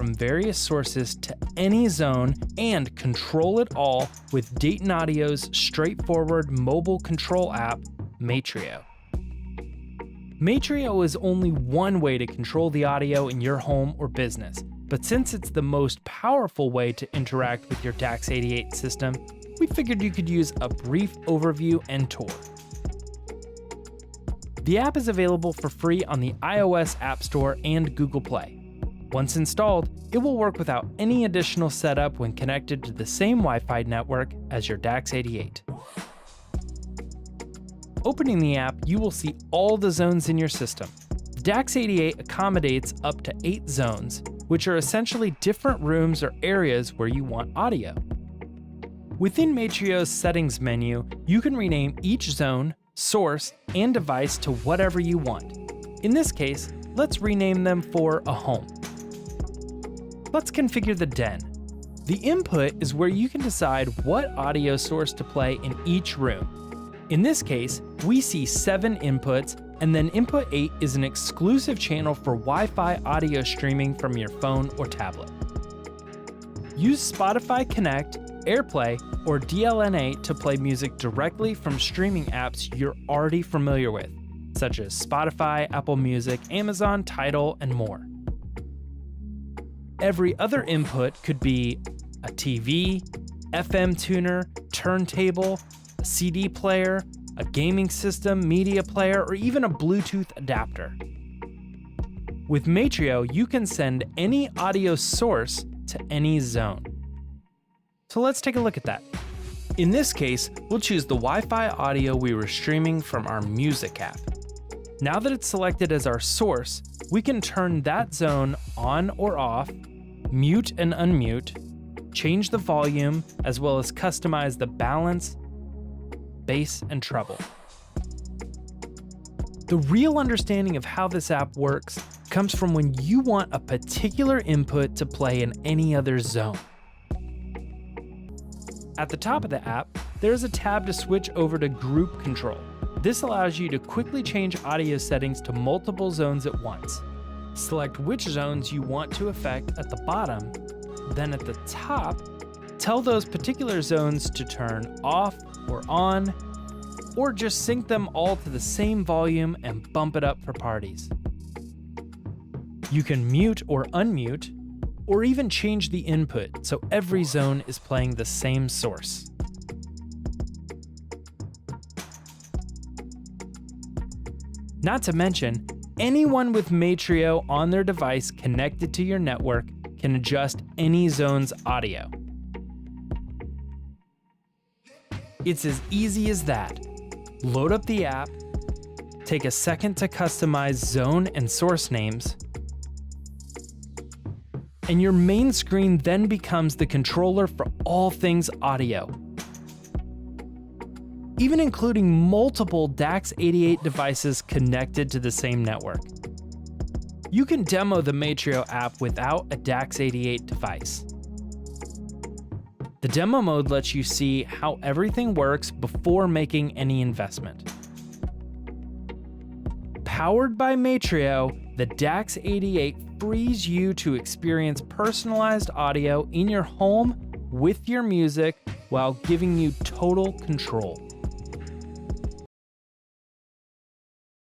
from various sources to any zone and control it all with Dayton Audio's straightforward mobile control app, Matrio. Matrio is only one way to control the audio in your home or business, but since it's the most powerful way to interact with your DAX88 system, we figured you could use a brief overview and tour. The app is available for free on the iOS App Store and Google Play. Once installed, it will work without any additional setup when connected to the same Wi-Fi network as your DAX88. Opening the app, you will see all the zones in your system. The DAX88 accommodates up to 8 zones, which are essentially different rooms or areas where you want audio. Within Matrio's settings menu, you can rename each zone, source, and device to whatever you want. In this case, let's rename them for a home. Let's configure the den. The input is where you can decide what audio source to play in each room. In this case, we see 7 inputs, and then input 8 is an exclusive channel for Wi-Fi audio streaming from your phone or tablet. Use Spotify Connect, AirPlay, or DLNA to play music directly from streaming apps you're already familiar with, such as Spotify, Apple Music, Amazon, Tidal, and more. Every other input could be a TV, FM tuner, turntable, a CD player, a gaming system, media player, or even a Bluetooth adapter. With Matrio, you can send any audio source to any zone. So let's take a look at that. In this case, we'll choose the Wi-Fi audio we were streaming from our music app. Now that it's selected as our source, we can turn that zone on or off, mute and unmute, change the volume, as well as customize the balance, bass, and treble. The real understanding of how this app works comes from when you want a particular input to play in any other zone. At the top of the app, there's a tab to switch over to group control. This allows you to quickly change audio settings to multiple zones at once. Select which zones you want to affect at the bottom, then at the top, tell those particular zones to turn off or on, or just sync them all to the same volume and bump it up for parties. You can mute or unmute, or even change the input so every zone is playing the same source. Not to mention, anyone with Matrio on their device connected to your network can adjust any zone's audio. It's as easy as that. Load up the app, take a second to customize zone and source names, and your main screen then becomes the controller for all things audio, even including multiple DAX88 devices connected to the same network. You can demo the Matrio app without a DAX88 device. The demo mode lets you see how everything works before making any investment. Powered by Matrio, the DAX88 frees you to experience personalized audio in your home with your music while giving you total control.